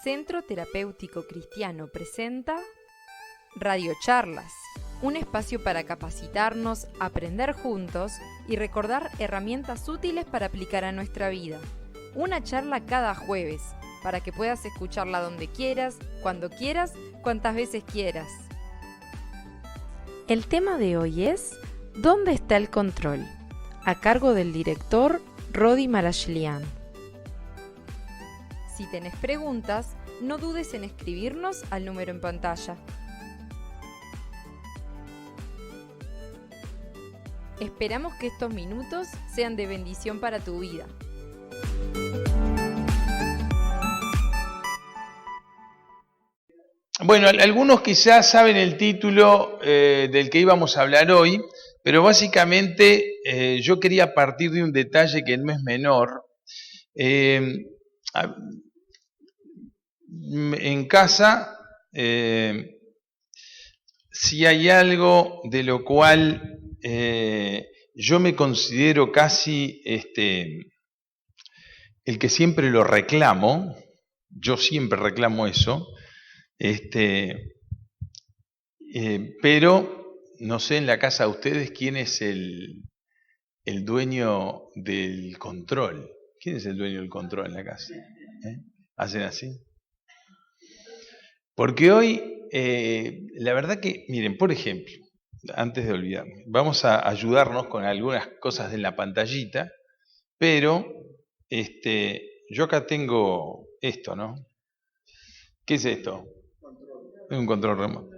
Centro Terapéutico Cristiano presenta Radiocharlas, un espacio para capacitarnos, aprender juntos y recordar herramientas útiles para aplicar a nuestra vida. Una charla cada jueves, para que puedas escucharla donde quieras, cuantas veces quieras. El tema de hoy es ¿Dónde está el control?, a cargo del director Rodi Marashlian. Si tenés preguntas, no dudes en escribirnos al número en pantalla. Esperamos que estos minutos sean de bendición para tu vida. Bueno, algunos quizás saben el título del que íbamos a hablar hoy, pero básicamente yo quería partir de un detalle que no es menor. En casa, si hay algo de lo cual yo me considero casi el que siempre lo reclamo, yo siempre reclamo eso, pero no sé en la casa de ustedes quién es el dueño del control. ¿Quién es el dueño del control en la casa? ¿Hacen así? Porque hoy, la verdad que, miren, por ejemplo, antes de olvidarme, vamos a ayudarnos con algunas cosas de la pantallita, pero yo acá tengo esto, ¿no? ¿Qué es esto? Un control remoto.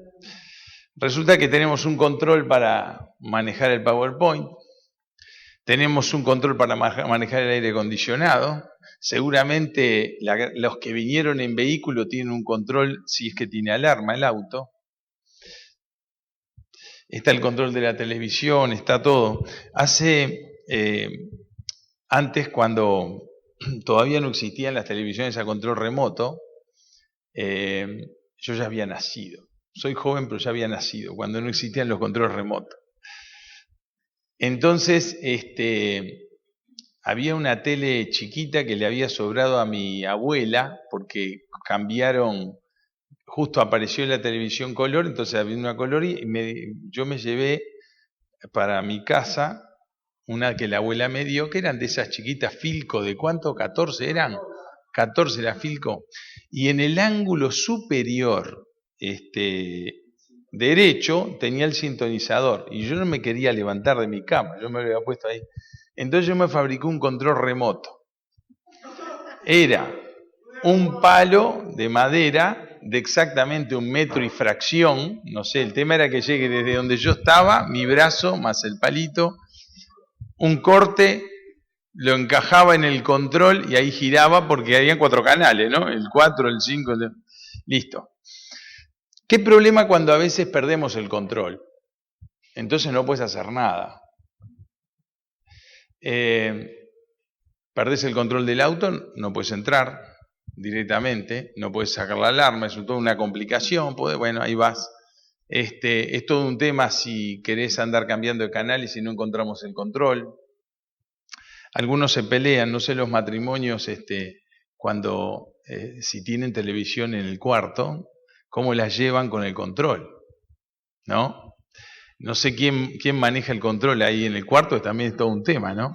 Resulta que tenemos un control para manejar el PowerPoint, tenemos un control para manejar el aire acondicionado, seguramente los que vinieron en vehículo tienen un control si es que tiene alarma el auto, está el control de la televisión, está todo. Antes cuando todavía no existían las televisiones a control remoto, yo ya había nacido. Soy joven, pero ya había nacido, cuando no existían los controles remotos. Entonces, había una tele chiquita que le había sobrado a mi abuela, porque cambiaron, justo apareció la televisión color, entonces había una color y yo me llevé para mi casa una que la abuela me dio, que eran de esas chiquitas Philco, ¿de cuánto? ¿14 eran? 14 era Philco. Y en el ángulo superior derecho tenía el sintonizador y yo no me quería levantar de mi cama, yo me lo había puesto ahí. Entonces yo me fabricé un control remoto. Era un palo de madera de exactamente 1 metro y fracción, no sé, el tema era que llegue desde donde yo estaba, mi brazo más el palito, un corte, lo encajaba en el control y ahí giraba porque había 4 canales, ¿no? El 4, el 5, listo. ¿Qué problema cuando a veces perdemos el control? Entonces no puedes hacer nada. Perdés el control del auto, no puedes entrar directamente, no puedes sacar la alarma, es toda una complicación, bueno, ahí vas. Es todo un tema si querés andar cambiando de canales y no encontramos el control. Algunos se pelean, no sé los matrimonios, cuando si tienen televisión en el cuarto, cómo las llevan con el control, ¿no? No sé quién maneja el control ahí en el cuarto, también es todo un tema, ¿no?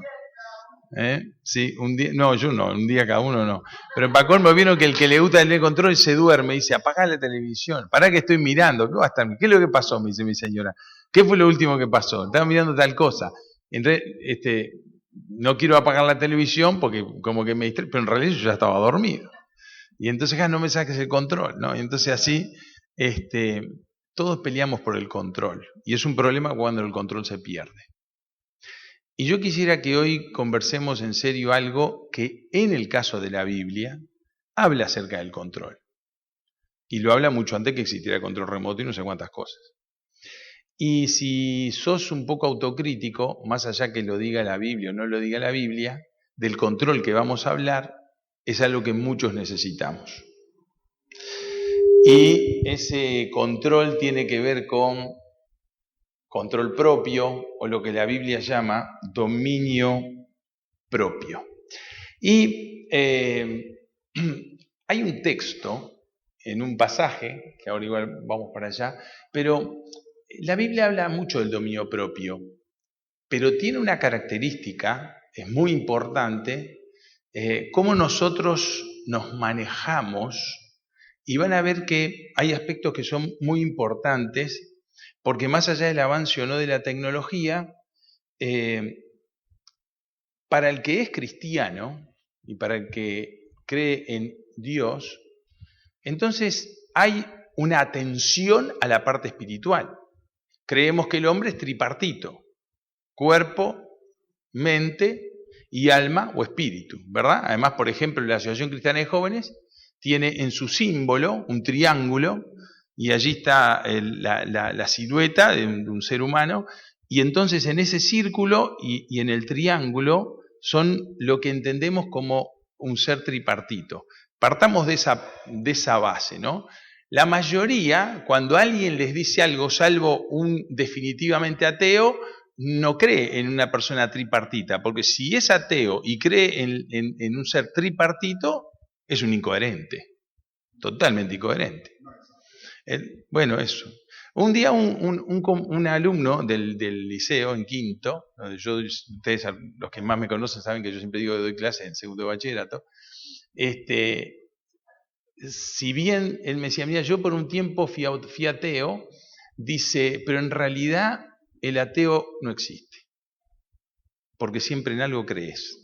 Sí, un día, no, yo no, un día cada uno no. Pero para colmo vieron que el que le gusta el control se duerme y dice, apagá la televisión, pará que estoy mirando, ¿qué va a estar? ¿Qué es lo que pasó? Me dice mi señora. ¿Qué fue lo último que pasó? Estaba mirando tal cosa. No quiero apagar la televisión porque como que me distrae, pero en realidad yo ya estaba dormido. Y entonces no me saques el control, ¿no? Y entonces así, todos peleamos por el control. Y es un problema cuando el control se pierde. Y yo quisiera que hoy conversemos en serio algo que en el caso de la Biblia habla acerca del control. Y lo habla mucho antes que existiera el control remoto y no sé cuántas cosas. Y si sos un poco autocrítico, más allá que lo diga la Biblia o no lo diga la Biblia, del control que vamos a hablar, es algo que muchos necesitamos. Y ese control tiene que ver con control propio, o lo que la Biblia llama dominio propio. Y hay un texto en un pasaje, que ahora igual vamos para allá, pero la Biblia habla mucho del dominio propio, pero tiene una característica, es muy importante, cómo nosotros nos manejamos, y van a ver que hay aspectos que son muy importantes, porque más allá del avance o no de la tecnología, para el que es cristiano y para el que cree en Dios, entonces hay una atención a la parte espiritual. Creemos que el hombre es tripartito: cuerpo, mente y alma o espíritu, ¿verdad? Además, por ejemplo, la Asociación Cristiana de Jóvenes tiene en su símbolo un triángulo, y allí está la silueta de un ser humano, y entonces en ese círculo y en el triángulo son lo que entendemos como un ser tripartito. Partamos de esa base, ¿no? La mayoría, cuando alguien les dice algo, salvo un definitivamente ateo, no cree en una persona tripartita, porque si es ateo y cree en un ser tripartito, es un incoherente, totalmente incoherente. Bueno, eso. Un día un alumno del liceo, en quinto, donde ustedes, los que más me conocen, saben que yo siempre digo que doy clases en segundo de bachillerato, si bien él me decía, mira, yo por un tiempo fui ateo, dice, pero en realidad el ateo no existe, porque siempre en algo crees,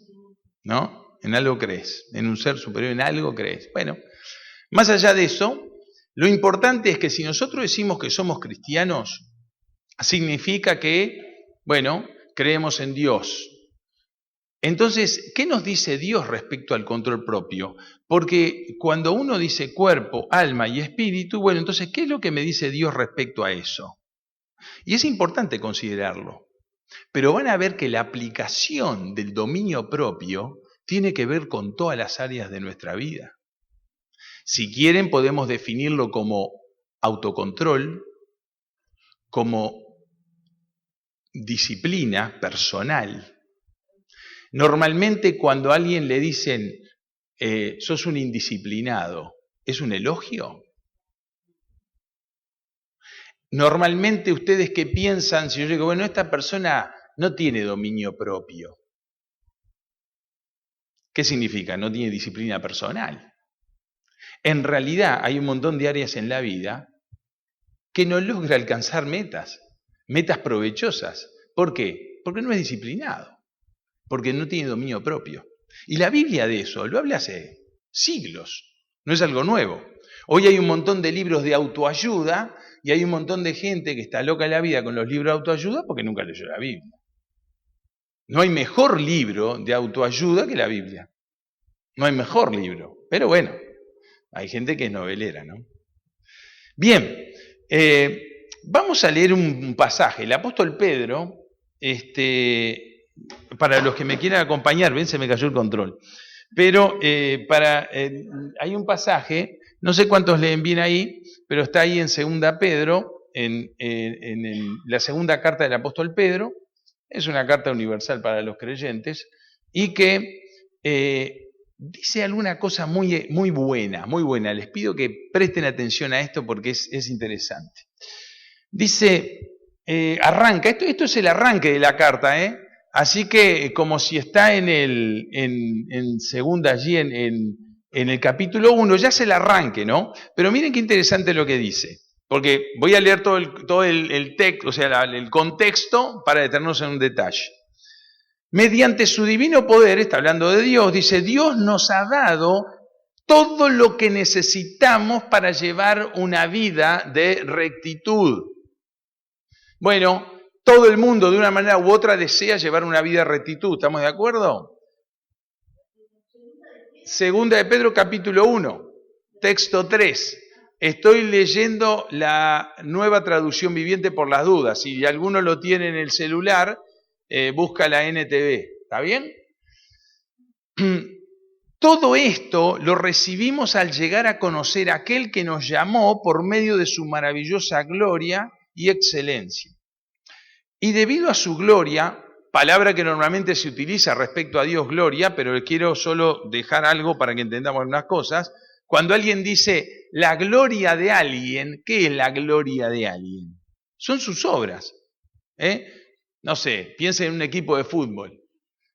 ¿no? En algo crees, en un ser superior, en algo crees. Bueno, más allá de eso, lo importante es que si nosotros decimos que somos cristianos, significa que, bueno, creemos en Dios. Entonces, ¿qué nos dice Dios respecto al control propio? Porque cuando uno dice cuerpo, alma y espíritu, bueno, entonces, ¿qué es lo que me dice Dios respecto a eso? Y es importante considerarlo. Pero van a ver que la aplicación del dominio propio tiene que ver con todas las áreas de nuestra vida. Si quieren, podemos definirlo como autocontrol, como disciplina personal. Normalmente cuando a alguien le dicen, sos un indisciplinado, ¿es un elogio? Normalmente ustedes ¿qué piensan? Si yo digo, bueno, esta persona no tiene dominio propio. ¿Qué significa? No tiene disciplina personal. En realidad hay un montón de áreas en la vida que no logra alcanzar metas provechosas. ¿Por qué? Porque no es disciplinado, porque no tiene dominio propio. Y la Biblia de eso lo habla hace siglos, no es algo nuevo. Hoy hay un montón de libros de autoayuda y hay un montón de gente que está loca en la vida con los libros de autoayuda porque nunca leyó la Biblia. No hay mejor libro de autoayuda que la Biblia. No hay mejor libro. Pero bueno, hay gente que es novelera, ¿no? Bien, vamos a leer un pasaje. El apóstol Pedro, para los que me quieran acompañar, ven, se me cayó el control. Pero hay un pasaje, no sé cuántos leen bien ahí, pero está ahí en 2 Pedro, en la segunda carta del apóstol Pedro. Es una carta universal para los creyentes y que dice alguna cosa muy, muy buena, muy buena. Les pido que presten atención a esto porque es interesante. Dice, arranca, esto es el arranque de la carta, así que como si está en segunda allí en el capítulo 1, ya es el arranque, ¿no? Pero miren qué interesante lo que dice. Porque voy a leer todo el texto, o sea, el contexto para detenernos en un detalle. Mediante su divino poder, está hablando de Dios, dice, Dios nos ha dado todo lo que necesitamos para llevar una vida de rectitud. Bueno, todo el mundo de una manera u otra desea llevar una vida de rectitud, ¿estamos de acuerdo? 2 Pedro capítulo 1, texto 3. Estoy leyendo la Nueva Traducción Viviente por las dudas. Si alguno lo tiene en el celular, busca la NTV. ¿Está bien? Todo esto lo recibimos al llegar a conocer a aquel que nos llamó por medio de su maravillosa gloria y excelencia. Y debido a su gloria, palabra que normalmente se utiliza respecto a Dios, gloria, pero quiero solo dejar algo para que entendamos unas cosas. Cuando alguien dice la gloria de alguien, ¿qué es la gloria de alguien? Son sus obras. No sé, piensen en un equipo de fútbol.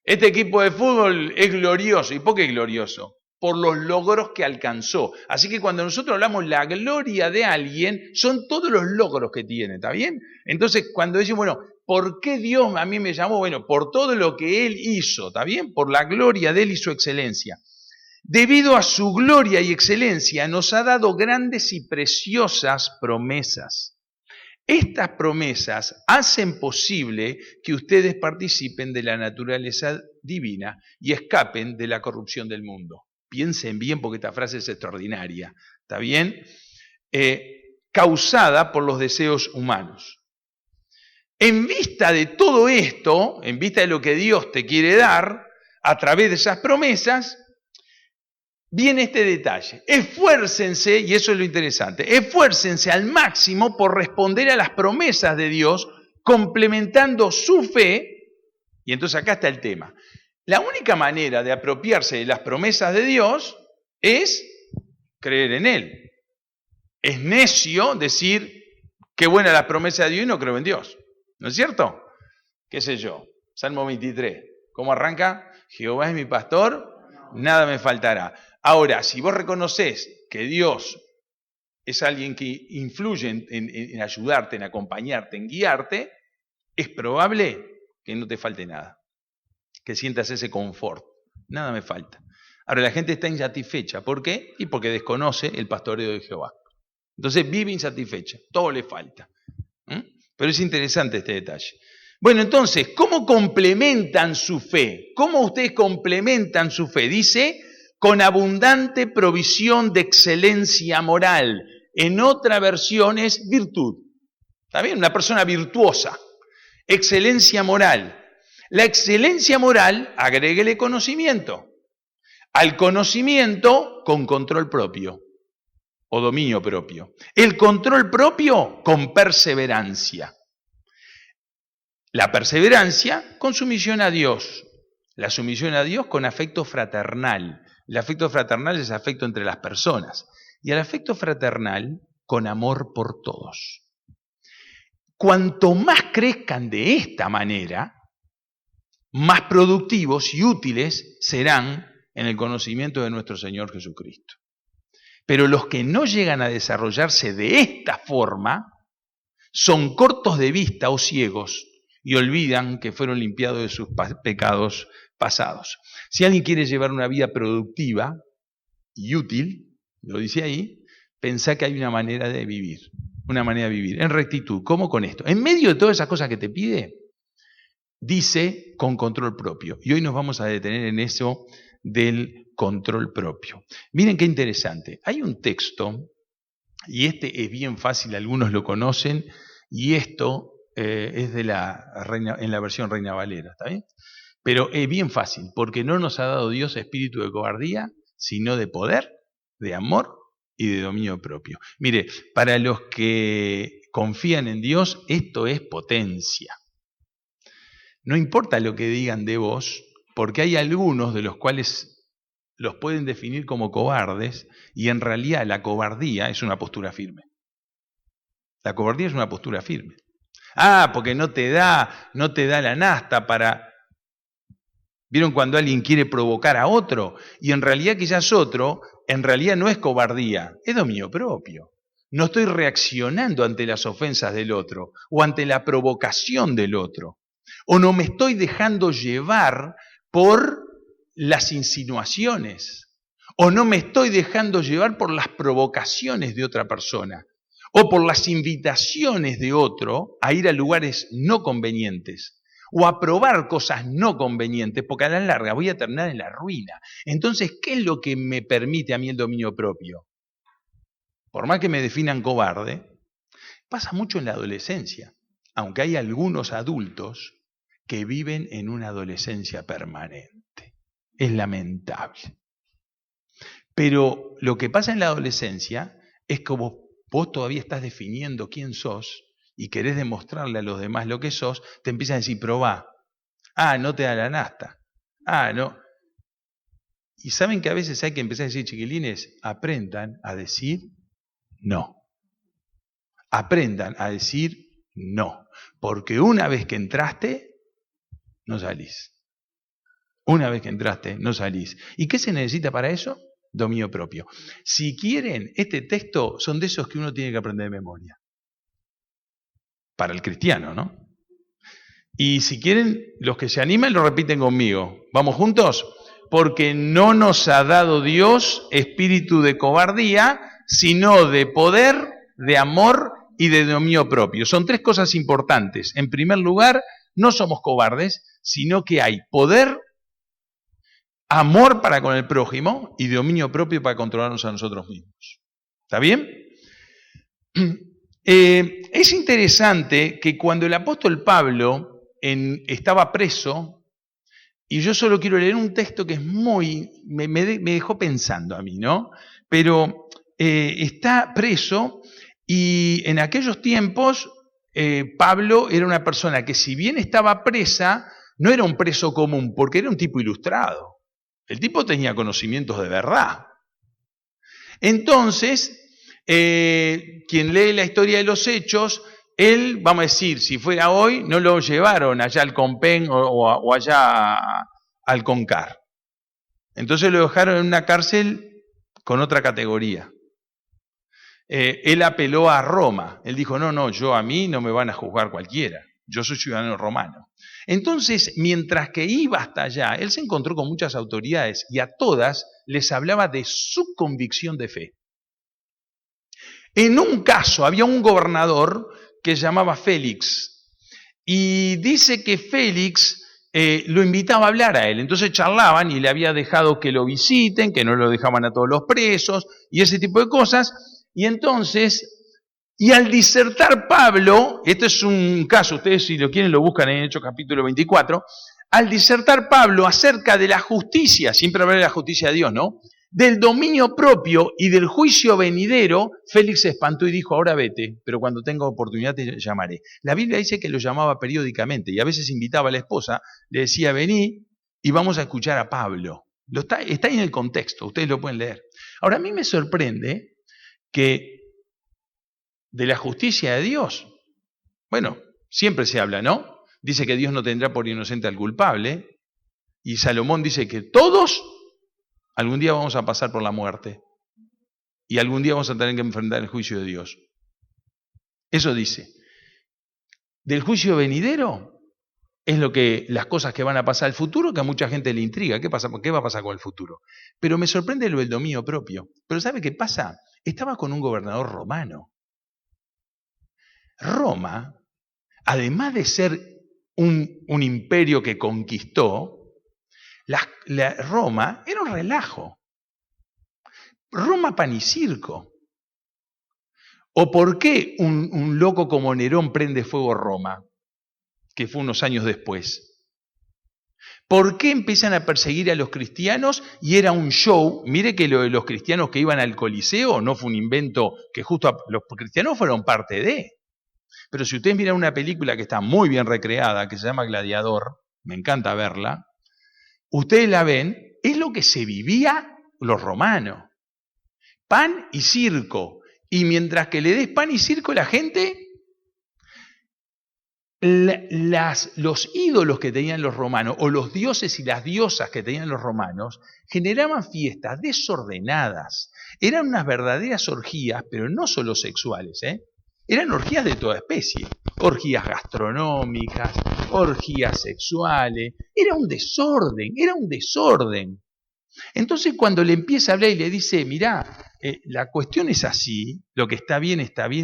Este equipo de fútbol es glorioso. ¿Y por qué es glorioso? Por los logros que alcanzó. Así que cuando nosotros hablamos la gloria de alguien, son todos los logros que tiene, ¿está bien? Entonces, cuando decimos, bueno, ¿por qué Dios a mí me llamó? Bueno, por todo lo que Él hizo, ¿está bien? Por la gloria de Él y su excelencia. Debido a su gloria y excelencia, nos ha dado grandes y preciosas promesas. Estas promesas hacen posible que ustedes participen de la naturaleza divina y escapen de la corrupción del mundo. Piensen bien porque esta frase es extraordinaria, ¿está bien? Causada por los deseos humanos. En vista de todo esto, en vista de lo que Dios te quiere dar, a través de esas promesas, viene este detalle. Esfuércense, y eso es lo interesante, esfuércense al máximo por responder a las promesas de Dios, complementando su fe, y entonces acá está el tema. La única manera de apropiarse de las promesas de Dios es creer en Él. Es necio decir, qué buena la promesa de Dios y no creo en Dios. ¿No es cierto? ¿Qué sé yo? Salmo 23. ¿Cómo arranca? Jehová es mi pastor, nada me faltará. Ahora, si vos reconocés que Dios es alguien que influye en ayudarte, en acompañarte, en guiarte, es probable que no te falte nada. Que sientas ese confort. Nada me falta. Ahora, la gente está insatisfecha. ¿Por qué? Y porque desconoce el pastoreo de Jehová. Entonces vive insatisfecha. Todo le falta. Pero es interesante este detalle. Bueno, entonces, ¿cómo complementan su fe? ¿Cómo ustedes complementan su fe? Dice, con abundante provisión de excelencia moral. En otra versión es virtud. ¿Está bien? Una persona virtuosa. Excelencia moral. La excelencia moral, agréguele conocimiento. Al conocimiento, con control propio o dominio propio. El control propio, con perseverancia. La perseverancia, con sumisión a Dios. La sumisión a Dios con afecto fraternal. El afecto fraternal es afecto entre las personas. Y el afecto fraternal, con amor por todos. Cuanto más crezcan de esta manera, más productivos y útiles serán en el conocimiento de nuestro Señor Jesucristo. Pero los que no llegan a desarrollarse de esta forma son cortos de vista o ciegos y olvidan que fueron limpiados de sus pecados pasados. Si alguien quiere llevar una vida productiva y útil, lo dice ahí, pensá que hay una manera de vivir, en rectitud. ¿Cómo con esto? En medio de todas esas cosas que te pide, dice con control propio. Y hoy nos vamos a detener en eso del control propio. Miren qué interesante. Hay un texto, y este es bien fácil, algunos lo conocen, y esto es de en la versión Reina Valera, ¿está bien? Pero es bien fácil, porque no nos ha dado Dios espíritu de cobardía, sino de poder, de amor y de dominio propio. Mire, para los que confían en Dios, esto es potencia. No importa lo que digan de vos, porque hay algunos de los cuales los pueden definir como cobardes, y en realidad la cobardía es una postura firme. La cobardía es una postura firme. Porque no te da la nafta para... ¿Vieron cuando alguien quiere provocar a otro? Y en realidad quizás otro, en realidad no es cobardía, es dominio propio. No estoy reaccionando ante las ofensas del otro o ante la provocación del otro. O no me estoy dejando llevar por las insinuaciones. O no me estoy dejando llevar por las provocaciones de otra persona. O por las invitaciones de otro a ir a lugares no convenientes. O a probar cosas no convenientes, porque a la larga voy a terminar en la ruina. Entonces, ¿qué es lo que me permite a mí el dominio propio? Por más que me definan cobarde, pasa mucho en la adolescencia. Aunque hay algunos adultos que viven en una adolescencia permanente. Es lamentable. Pero lo que pasa en la adolescencia es que vos todavía estás definiendo quién sos y querés demostrarle a los demás lo que sos, te empiezan a decir, probá. No te da la nafta. No. Y saben que a veces hay que empezar a decir, chiquilines, aprendan a decir no. Aprendan a decir no. Porque una vez que entraste, no salís. Una vez que entraste, no salís. ¿Y qué se necesita para eso? Dominio propio. Si quieren, este texto son de esos que uno tiene que aprender de memoria. Para el cristiano, ¿no? Y si quieren, los que se animan lo repiten conmigo. ¿Vamos juntos? Porque no nos ha dado Dios espíritu de cobardía, sino de poder, de amor y de dominio propio. Son tres cosas importantes. En primer lugar, no somos cobardes, sino que hay poder, amor para con el prójimo y dominio propio para controlarnos a nosotros mismos. ¿Está bien? Es interesante que cuando el apóstol Pablo estaba preso, y yo solo quiero leer un texto que es me dejó pensando a mí, ¿no? Pero está preso y en aquellos tiempos Pablo era una persona que si bien estaba presa, no era un preso común, porque era un tipo ilustrado. El tipo tenía conocimientos de verdad. Entonces, quien lee la historia de los Hechos, él, vamos a decir, si fuera hoy, no lo llevaron allá al Compen o allá al Concar. Entonces lo dejaron en una cárcel con otra categoría. Él apeló a Roma. Él dijo, no, a mí no me van a juzgar cualquiera. Yo soy ciudadano romano. Entonces, mientras que iba hasta allá, él se encontró con muchas autoridades y a todas les hablaba de su convicción de fe. En un caso había un gobernador que se llamaba Félix y dice que Félix lo invitaba a hablar a él. Entonces charlaban y le había dejado que lo visiten, que no lo dejaban a todos los presos y ese tipo de cosas. Y entonces... Y al disertar Pablo, esto es un caso, ustedes si lo quieren lo buscan en Hechos capítulo 24, al disertar Pablo acerca de la justicia, siempre hablar de la justicia de Dios, ¿no? Del dominio propio y del juicio venidero, Félix se espantó y dijo, ahora vete, pero cuando tenga oportunidad te llamaré. La Biblia dice que lo llamaba periódicamente y a veces invitaba a la esposa, le decía, vení y vamos a escuchar a Pablo. Está ahí en el contexto, ustedes lo pueden leer. Ahora a mí me sorprende que de la justicia de Dios, bueno, siempre se habla, ¿no? Dice que Dios no tendrá por inocente al culpable, y Salomón dice que todos algún día vamos a pasar por la muerte, y algún día vamos a tener que enfrentar el juicio de Dios. Eso dice. Del juicio venidero es las cosas que van a pasar al futuro, que a mucha gente le intriga. ¿Qué va a pasar con el futuro? Pero me sorprende lo del dominio propio. Pero ¿sabe qué pasa? Estaba con un gobernador romano. Roma, además de ser un imperio que conquistó, Roma era un relajo. Roma pan y circo. ¿O por qué un loco como Nerón prende fuego a Roma? Que fue unos años después. ¿Por qué empiezan a perseguir a los cristianos? Y era un show. Mire que los cristianos que iban al Coliseo no fue un invento que justo los cristianos fueron parte de. Pero si ustedes miran una película que está muy bien recreada, que se llama Gladiador, me encanta verla, ustedes la ven, es lo que se vivía los romanos. Pan y circo. Y mientras que le des pan y circo a la gente, los ídolos que tenían los romanos, o los dioses y las diosas que tenían los romanos, generaban fiestas desordenadas. Eran unas verdaderas orgías, pero no solo sexuales, Eran orgías de toda especie, orgías gastronómicas, orgías sexuales, era un desorden. Entonces cuando le empieza a hablar y le dice, mirá, la cuestión es así, lo que está bien,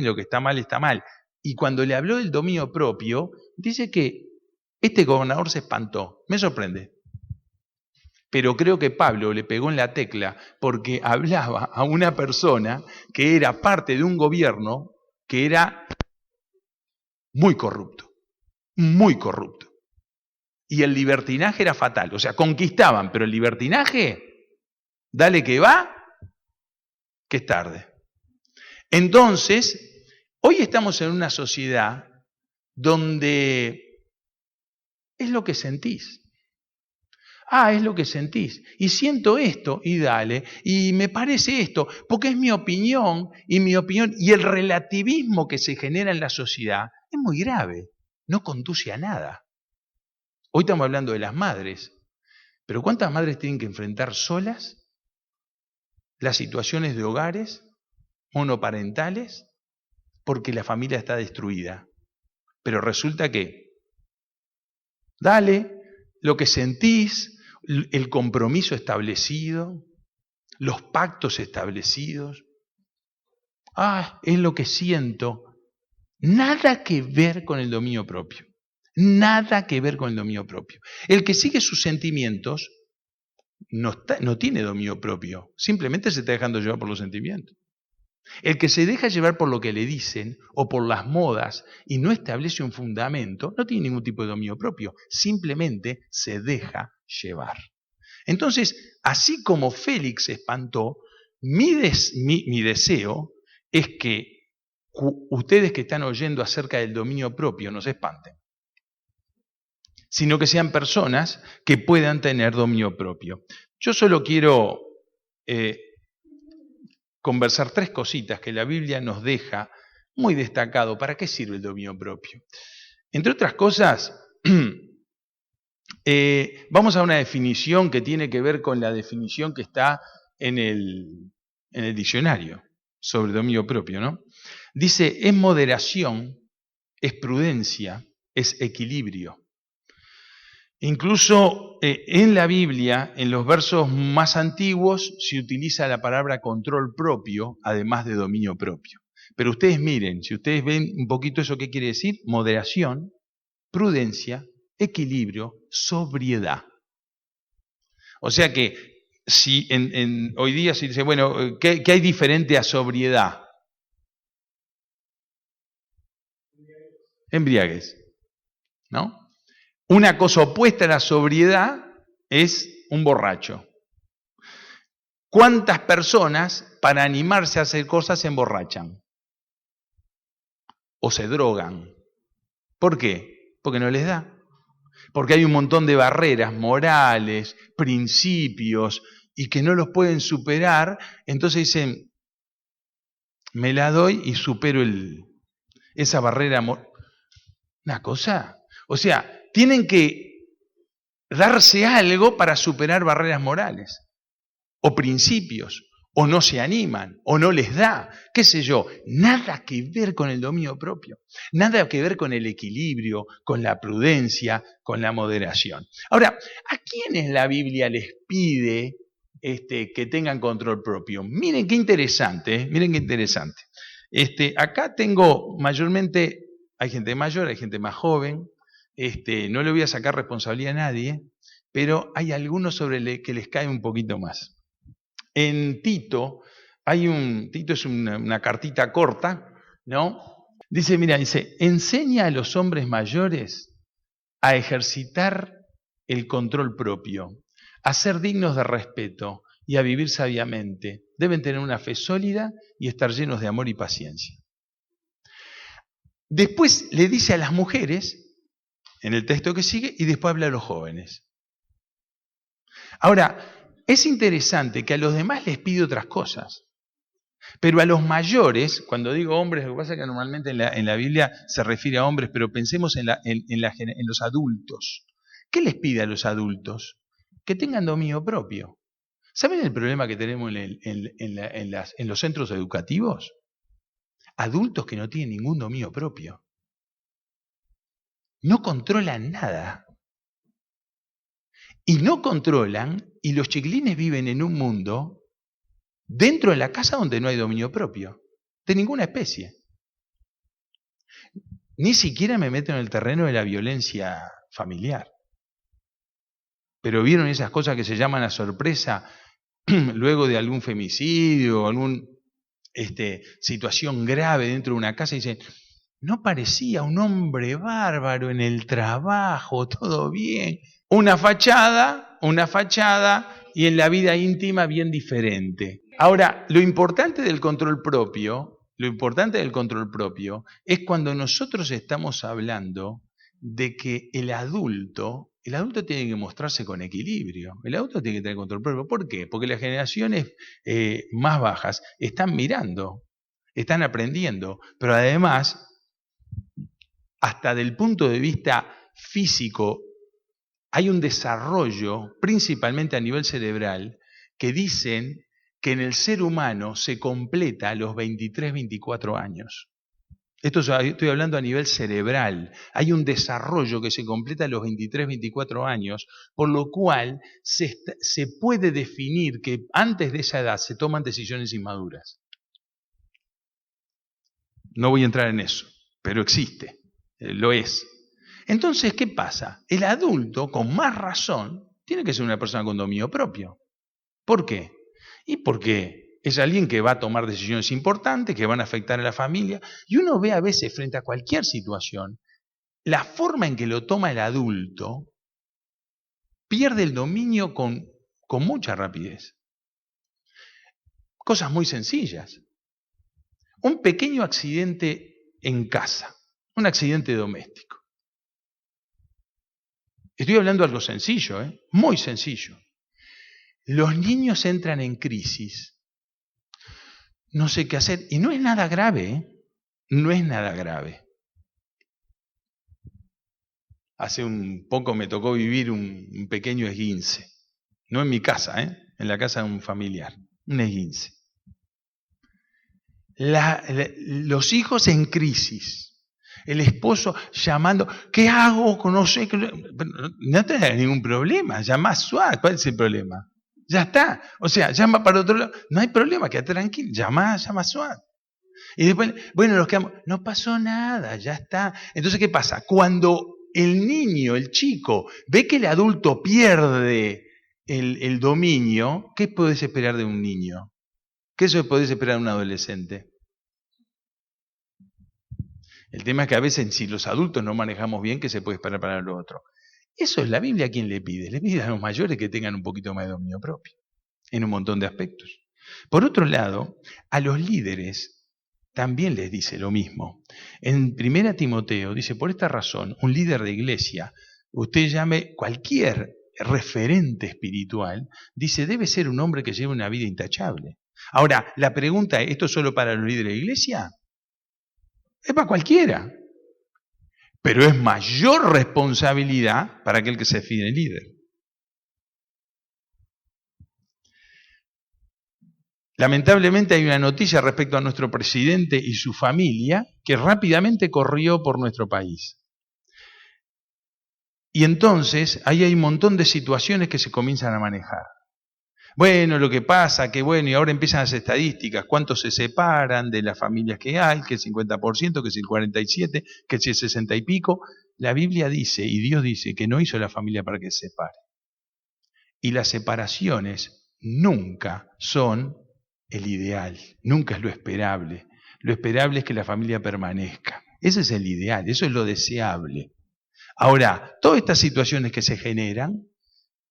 lo que está mal, está mal. Y cuando le habló del dominio propio, dice que este gobernador se espantó, me sorprende. Pero creo que Pablo le pegó en la tecla porque hablaba a una persona que era parte de un gobierno que era muy corrupto. Y el libertinaje era fatal. O sea, conquistaban, pero el libertinaje, dale que va, que es tarde. Entonces, hoy estamos en una sociedad donde es lo que sentís. Ah, es lo que sentís. Y siento esto, y dale. Y me parece esto, porque es mi opinión, y el relativismo que se genera en la sociedad es muy grave. No conduce a nada. Hoy estamos hablando de las madres. Pero ¿cuántas madres tienen que enfrentar solas las situaciones de hogares monoparentales porque la familia está destruida? Pero resulta que, dale, lo que sentís, el compromiso establecido, los pactos establecidos, es lo que siento. Nada que ver con el dominio propio. Nada que ver con el dominio propio. El que sigue sus sentimientos no tiene dominio propio, simplemente se está dejando llevar por los sentimientos. El que se deja llevar por lo que le dicen o por las modas y no establece un fundamento, no tiene ningún tipo de dominio propio, simplemente se deja llevar. Entonces, así como Félix se espantó, mi deseo es que ustedes que están oyendo acerca del dominio propio no se espanten, sino que sean personas que puedan tener dominio propio. Yo solo quiero conversar 3 cositas que la Biblia nos deja muy destacado. ¿Para qué sirve el dominio propio? Entre otras cosas, vamos a una definición que tiene que ver con la definición que está en el diccionario sobre dominio propio, ¿no? Dice, es moderación, es prudencia, es equilibrio. Incluso en la Biblia, en los versos más antiguos, se utiliza la palabra control propio, además de dominio propio. Pero ustedes miren, si ustedes ven un poquito eso, ¿qué quiere decir? Moderación, prudencia, equilibrio, sobriedad. O sea que si hoy día se dice, bueno, ¿qué hay diferente a sobriedad? Embriaguez, ¿no? Una cosa opuesta a la sobriedad es un borracho. ¿Cuántas personas para animarse a hacer cosas se emborrachan? O se drogan. ¿Por qué? Porque no les da. Porque hay un montón de barreras morales, principios, y que no los pueden superar. Entonces dicen, me la doy y supero esa barrera. Una cosa, o sea, tienen que darse algo para superar barreras morales, o principios, o no se animan, o no les da, qué sé yo, nada que ver con el dominio propio, nada que ver con el equilibrio, con la prudencia, con la moderación. Ahora, ¿a quiénes la Biblia les pide que tengan control propio? Miren qué interesante, miren qué interesante. Acá tengo mayormente, hay gente mayor, hay gente más joven, no le voy a sacar responsabilidad a nadie, pero hay algunos sobre que les cae un poquito más. En Tito, Tito es una cartita corta, ¿no? Dice, enseña a los hombres mayores a ejercitar el control propio, a ser dignos de respeto y a vivir sabiamente. Deben tener una fe sólida y estar llenos de amor y paciencia. Después le dice a las mujeres, en el texto que sigue, y después habla a los jóvenes. Ahora, es interesante que a los demás les pide otras cosas, pero a los mayores, cuando digo hombres, lo que pasa es que normalmente en la Biblia se refiere a hombres, pero pensemos en los adultos. ¿Qué les pide a los adultos? Que tengan dominio propio. ¿Saben el problema que tenemos en los centros educativos? Adultos que no tienen ningún dominio propio. No controlan nada. Y no controlan, y los chiquilines viven en un mundo dentro de la casa donde no hay dominio propio, de ninguna especie. Ni siquiera me meto en el terreno de la violencia familiar. Pero vieron esas cosas que se llaman a sorpresa luego de algún femicidio, alguna situación grave dentro de una casa, y dicen, no parecía un hombre bárbaro en el trabajo, todo bien. Una fachada, y en la vida íntima bien diferente. Ahora, lo importante del control propio es cuando nosotros estamos hablando de que el adulto el adulto tiene que mostrarse con equilibrio. El adulto tiene que tener control propio. ¿Por qué? Porque las generaciones más bajas están mirando, están aprendiendo, pero además, hasta del punto de vista físico, hay un desarrollo, principalmente a nivel cerebral, que dicen que en el ser humano se completa a los 23, 24 años. Esto estoy hablando a nivel cerebral. Hay un desarrollo que se completa a los 23, 24 años, por lo cual se puede definir que antes de esa edad se toman decisiones inmaduras. No voy a entrar en eso, pero existe, lo es. Entonces, ¿qué pasa? El adulto, con más razón, tiene que ser una persona con dominio propio. ¿Por qué? Y porque es alguien que va a tomar decisiones importantes, que van a afectar a la familia, y uno ve a veces frente a cualquier situación, la forma en que lo toma el adulto pierde el dominio con mucha rapidez. Cosas muy sencillas. Un pequeño accidente en casa, un accidente doméstico. Estoy hablando de algo sencillo, muy sencillo. Los niños entran en crisis. No sé qué hacer. Y no es nada grave, no es nada grave. Hace un poco me tocó vivir un pequeño esguince. No en mi casa, en la casa de un familiar. Un esguince. Los hijos en crisis. El esposo llamando, ¿qué hago? No sé. No tenés ningún problema. Llama SWAT. ¿Cuál es el problema? Ya está. O sea, llama para otro lado. No hay problema, quédate tranquilo. Llama SWAT. Y después, bueno, nos quedamos. No pasó nada, ya está. Entonces, ¿qué pasa? Cuando el niño, el chico, ve que el adulto pierde el dominio, ¿qué podés esperar de un niño? ¿Qué podés esperar de un adolescente? El tema es que a veces, si los adultos no manejamos bien, ¿qué se puede esperar para lo otro? Eso es la Biblia, ¿a quién le pide? Le pide a los mayores que tengan un poquito más de dominio propio, en un montón de aspectos. Por otro lado, a los líderes también les dice lo mismo. En 1 Timoteo dice, por esta razón, un líder de iglesia, usted llame cualquier referente espiritual, dice, debe ser un hombre que lleve una vida intachable. Ahora, la pregunta es, ¿esto es solo para los líderes de iglesia? Es para cualquiera. Pero es mayor responsabilidad para aquel que se define líder. Lamentablemente hay una noticia respecto a nuestro presidente y su familia que rápidamente corrió por nuestro país. Y entonces ahí hay un montón de situaciones que se comienzan a manejar. Bueno, lo que pasa, que bueno, y ahora empiezan las estadísticas, cuántos se separan de las familias que hay, que el 50%, que es el 47%, que es el 60 y pico. La Biblia dice, y Dios dice, que no hizo la familia para que se separe. Y las separaciones nunca son el ideal, nunca es lo esperable. Lo esperable es que la familia permanezca. Ese es el ideal, eso es lo deseable. Ahora, todas estas situaciones que se generan,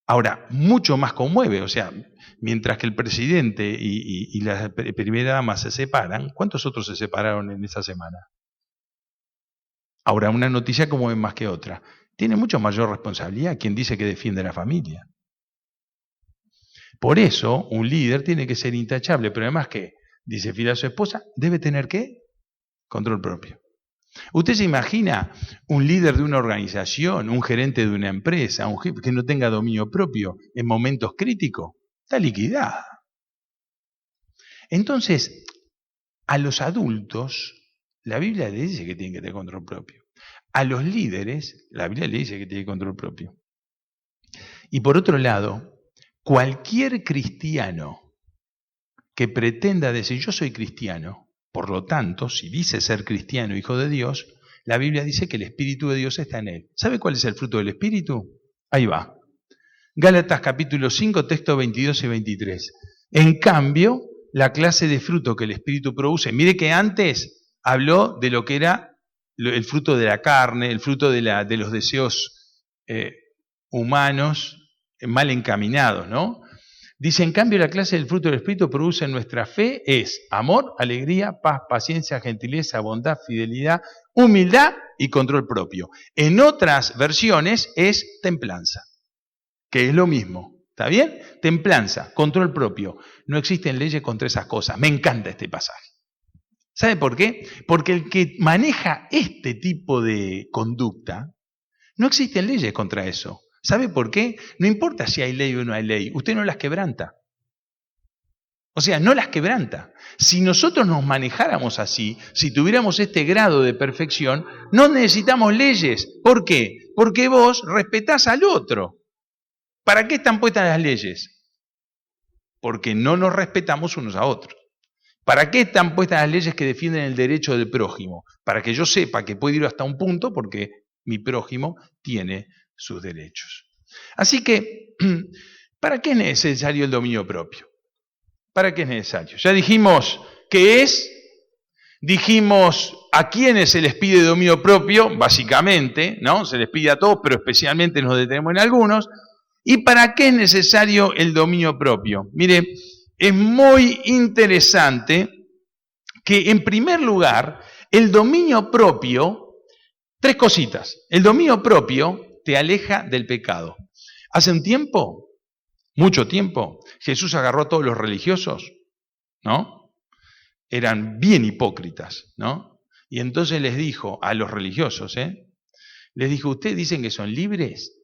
ahora, mucho más conmueve, o sea, mientras que el presidente y la primera dama se separan, ¿cuántos otros se separaron en esa semana? Ahora, una noticia conmueve más que otra. Tiene mucho mayor responsabilidad quien dice que defiende a la familia. Por eso, un líder tiene que ser intachable, pero además que, dice fiel a su esposa, debe tener ¿qué? Control propio. ¿Usted se imagina un líder de una organización, un gerente de una empresa, un jefe que no tenga dominio propio en momentos críticos? Está liquidada. Entonces, a los adultos, la Biblia le dice que tienen que tener control propio. A los líderes, la Biblia le dice que tienen control propio. Y por otro lado, cualquier cristiano que pretenda decir yo soy cristiano, por lo tanto, si dice ser cristiano, hijo de Dios, la Biblia dice que el Espíritu de Dios está en él. ¿Sabe cuál es el fruto del Espíritu? Ahí va. Gálatas capítulo 5, textos 22 y 23. En cambio, la clase de fruto que el Espíritu produce, mire que antes habló de lo que era el fruto de la carne, el fruto de los deseos humanos mal encaminados, ¿no? Dice, en cambio, la clase del fruto del Espíritu produce en nuestra fe es amor, alegría, paz, paciencia, gentileza, bondad, fidelidad, humildad y control propio. En otras versiones es templanza, que es lo mismo. ¿Está bien? Templanza, control propio. No existen leyes contra esas cosas. Me encanta este pasaje. ¿Sabe por qué? Porque el que maneja este tipo de conducta, no existen leyes contra eso. ¿Sabe por qué? No importa si hay ley o no hay ley, usted no las quebranta. O sea, no las quebranta. Si nosotros nos manejáramos así, si tuviéramos este grado de perfección, no necesitamos leyes. ¿Por qué? Porque vos respetás al otro. ¿Para qué están puestas las leyes? Porque no nos respetamos unos a otros. ¿Para qué están puestas las leyes que defienden el derecho del prójimo? Para que yo sepa que puedo ir hasta un punto porque mi prójimo tiene sus derechos. Así que, ¿para qué es necesario el dominio propio? ¿Para qué es necesario? Ya dijimos qué es, dijimos a quiénes se les pide dominio propio, básicamente, ¿no? Se les pide a todos, pero especialmente nos detenemos en algunos. ¿Y para qué es necesario el dominio propio? Mire, es muy interesante que, en primer lugar, el dominio propio, tres cositas. El dominio propio te aleja del pecado. Hace un tiempo, mucho tiempo, Jesús agarró a todos los religiosos, ¿no? Eran bien hipócritas, ¿no? Y entonces les dijo a los religiosos, les dijo, ¿ustedes dicen que son libres?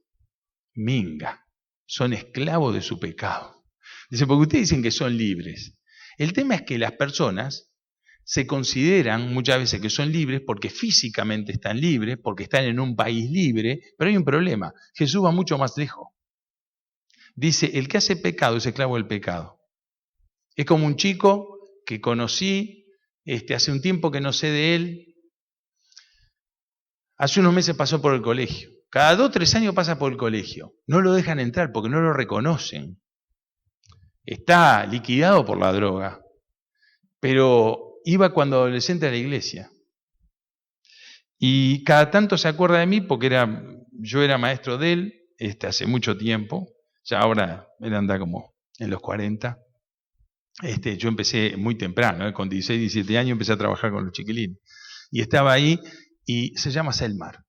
Minga, son esclavos de su pecado. Dice, porque ustedes dicen que son libres. El tema es que las personas se consideran muchas veces que son libres porque físicamente están libres, porque están en un país libre, pero hay un problema. Jesús va mucho más lejos. Dice, el que hace pecado es esclavo del pecado. Es como un chico que conocí, hace un tiempo que no sé de él. Hace unos meses pasó por el colegio. Cada 2 o 3 años pasa por el colegio. No lo dejan entrar porque no lo reconocen. Está liquidado por la droga. Pero iba cuando adolescente a la iglesia. Y cada tanto se acuerda de mí porque yo era maestro de él hace mucho tiempo. Ya ahora él anda como en los 40. Yo empecé muy temprano, con 16, 17 años empecé a trabajar con los chiquilines. Y estaba ahí y se llama Selmar.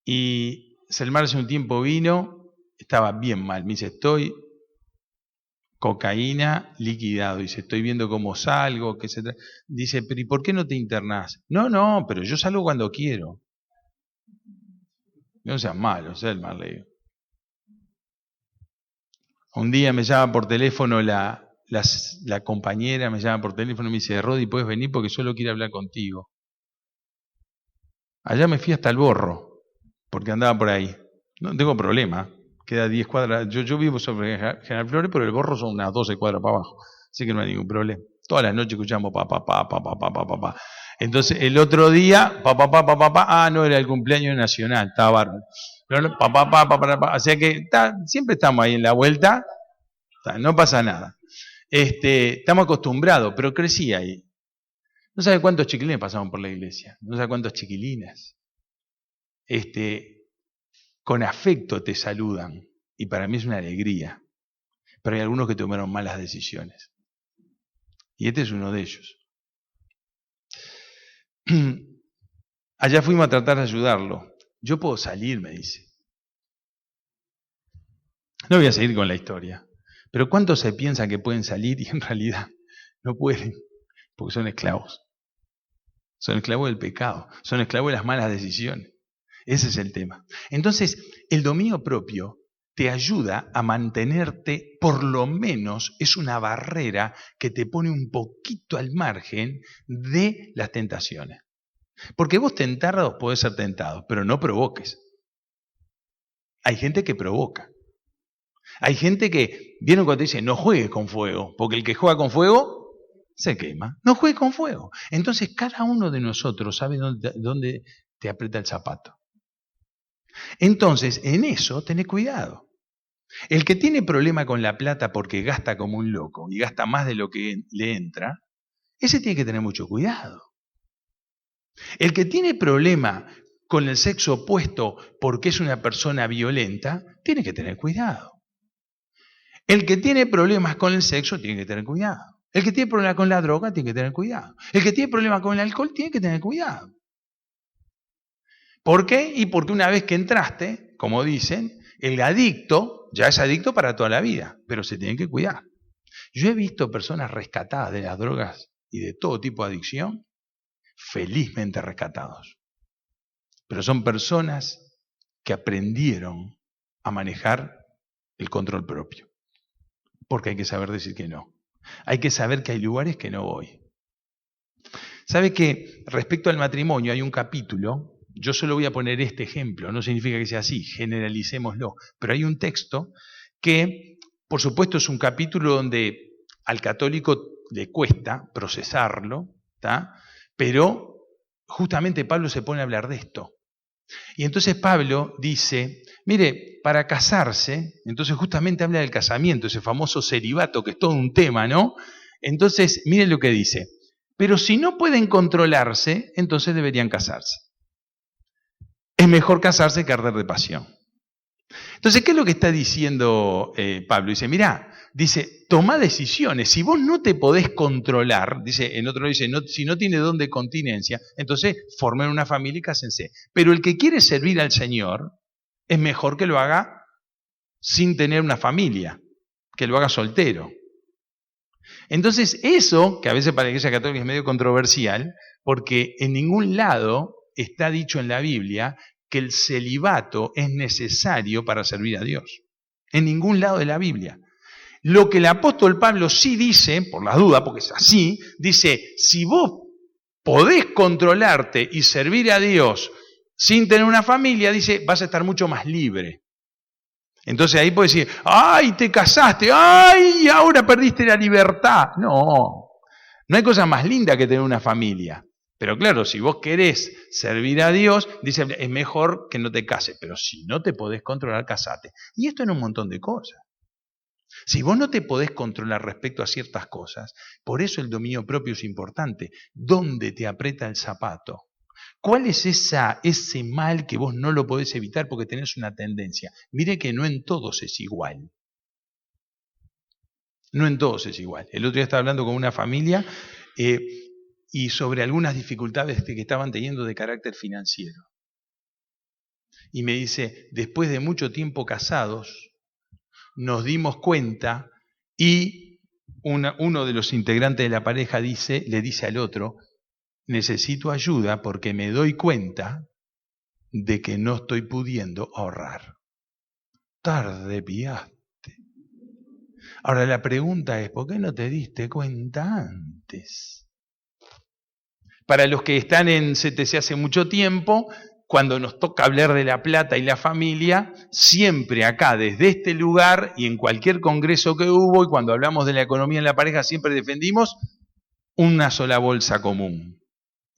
Y Selmar hace un tiempo vino, estaba bien mal. Me dice, estoy cocaína liquidado. Dice, estoy viendo cómo salgo. Dice, pero ¿y por qué no te internás? No, pero yo salgo cuando quiero. No seas malo, Selmar, le digo. Un día me llama por teléfono la compañera, me llama por teléfono y me dice, Rodi, ¿puedes venir? Porque solo quiero hablar contigo. Allá me fui hasta el Borro, porque andaba por ahí. No tengo problema, queda 10 cuadras. Yo vivo sobre General Flores, pero el Borro son unas 12 cuadras para abajo, así que no hay ningún problema. Todas las noches escuchamos pa. Entonces el otro día, no, era el cumpleaños nacional, estaba bárbaro. O sea que siempre estamos ahí en la vuelta, no pasa nada. Estamos acostumbrados, pero crecí ahí. No sabe cuántos chiquilines pasaban por la iglesia, no sabe cuántos chiquilines. Con afecto te saludan, y para mí es una alegría. Pero hay algunos que tomaron malas decisiones. Y este es uno de ellos. Allá fuimos a tratar de ayudarlo. Yo puedo salir, me dice. No voy a seguir con la historia. Pero ¿cuántos se piensan que pueden salir y en realidad no pueden? Porque son esclavos. Son esclavos del pecado. Son esclavos de las malas decisiones. Ese es el tema. Entonces, el dominio propio te ayuda a mantenerte, por lo menos, es una barrera que te pone un poquito al margen de las tentaciones. Porque vos tentados podés ser tentados, pero no provoques. Hay gente que provoca. Hay gente que, ¿vieron cuando te dice, no juegues con fuego? Porque el que juega con fuego se quema. No juegues con fuego. Entonces, cada uno de nosotros sabe dónde te aprieta el zapato. Entonces, en eso tenés cuidado. El que tiene problema con la plata porque gasta como un loco y gasta más de lo que le entra, ese tiene que tener mucho cuidado. El que tiene problema con el sexo opuesto porque es una persona violenta, tiene que tener cuidado. El que tiene problemas con el sexo tiene que tener cuidado. El que tiene problemas con la droga tiene que tener cuidado. El que tiene problemas con el alcohol tiene que tener cuidado. ¿Por qué? Y porque una vez que entraste, como dicen, el adicto ya es adicto para toda la vida, pero se tiene que cuidar. Yo he visto personas rescatadas de las drogas y de todo tipo de adicción, felizmente rescatados. Pero son personas que aprendieron a manejar el control propio. Porque hay que saber decir que no. Hay que saber que hay lugares que no voy. ¿Sabe que respecto al matrimonio hay un capítulo? Yo solo voy a poner este ejemplo, no significa que sea así, generalicémoslo. Pero hay un texto que, por supuesto, es un capítulo donde al católico le cuesta procesarlo, ¿tá? Pero justamente Pablo se pone a hablar de esto. Y entonces Pablo dice, mire, para casarse, entonces justamente habla del casamiento, ese famoso celibato que es todo un tema, ¿no? Entonces, miren lo que dice, pero si no pueden controlarse, entonces deberían casarse. Es mejor casarse que arder de pasión. Entonces, ¿qué es lo que está diciendo Pablo? Dice, mirá, dice, toma decisiones. Si vos no te podés controlar, dice, en otro dice, no, si no tiene don de continencia, entonces formen una familia y cásense. Pero el que quiere servir al Señor, es mejor que lo haga sin tener una familia, que lo haga soltero. Entonces, eso, que a veces para la Iglesia Católica es medio controversial, porque en ningún lado está dicho en la Biblia que el celibato es necesario para servir a Dios. En ningún lado de la Biblia. Lo que el apóstol Pablo sí dice, por las dudas, porque es así, dice, si vos podés controlarte y servir a Dios sin tener una familia, dice, vas a estar mucho más libre. Entonces ahí puedes decir, ¡ay, te casaste! ¡Ay, ahora perdiste la libertad! No hay cosa más linda que tener una familia. Pero claro, si vos querés servir a Dios, dice, es mejor que no te cases. Pero si no te podés controlar, casate. Y esto en un montón de cosas. Si vos no te podés controlar respecto a ciertas cosas, por eso el dominio propio es importante. ¿Dónde te aprieta el zapato? ¿Cuál es ese mal que vos no lo podés evitar porque tenés una tendencia? Mire que no en todos es igual. No en todos es igual. El otro día estaba hablando con una familia y sobre algunas dificultades que estaban teniendo de carácter financiero. Y me dice, después de mucho tiempo casados, nos dimos cuenta y uno de los integrantes de la pareja le dice al otro, necesito ayuda porque me doy cuenta de que no estoy pudiendo ahorrar. Tarde piaste. Ahora la pregunta es, ¿por qué no te diste cuenta antes? Para los que están en CTC hace mucho tiempo, cuando nos toca hablar de la plata y la familia, siempre acá, desde este lugar y en cualquier congreso que hubo, y cuando hablamos de la economía en la pareja, siempre defendimos una sola bolsa común.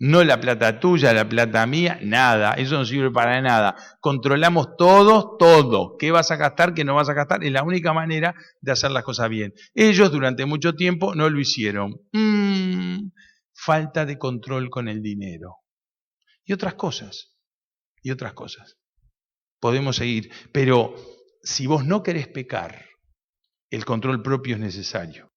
No la plata tuya, la plata mía, nada. Eso no sirve para nada. Controlamos todo. ¿Qué vas a gastar, qué no vas a gastar? Es la única manera de hacer las cosas bien. Ellos durante mucho tiempo no lo hicieron. Falta de control con el dinero. Y otras cosas. Podemos seguir. Pero si vos no querés pecar, el control propio es necesario.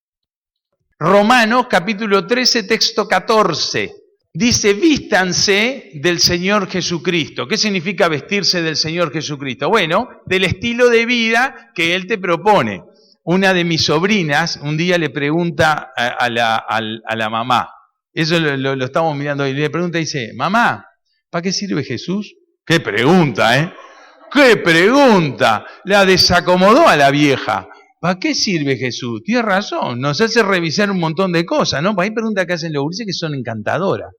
Romanos capítulo 13, texto 14. Dice, vístanse del Señor Jesucristo. ¿Qué significa vestirse del Señor Jesucristo? Bueno, del estilo de vida que Él te propone. Una de mis sobrinas un día le pregunta a la mamá, eso lo estamos mirando hoy, le pregunta y dice, mamá, ¿para qué sirve Jesús? ¡Qué pregunta, eh! ¡Qué pregunta! La desacomodó a la vieja. ¿Para qué sirve Jesús? Tiene razón, nos hace revisar un montón de cosas, ¿no? Hay preguntas que hacen los gurises que son encantadoras.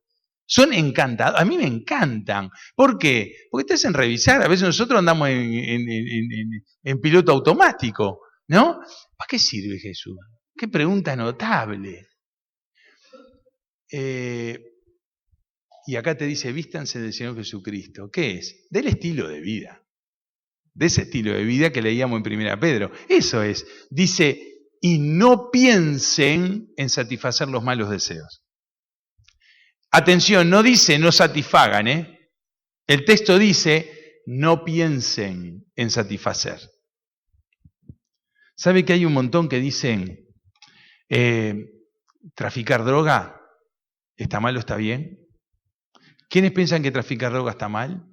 Son encantadoras, a mí me encantan. ¿Por qué? Porque te hacen revisar, a veces nosotros andamos en piloto automático, ¿no? ¿Para qué sirve Jesús? Qué pregunta notable. Y acá te dice, vístanse del Señor Jesucristo. ¿Qué es? Del estilo de vida. De ese estilo de vida que leíamos en 1 Pedro. Eso es. Dice, y no piensen en satisfacer los malos deseos. Atención, no dice no satisfagan, ¿eh? El texto dice, no piensen en satisfacer. ¿Sabe que hay un montón que dicen, traficar droga está mal o está bien? ¿Quiénes piensan que traficar droga está mal?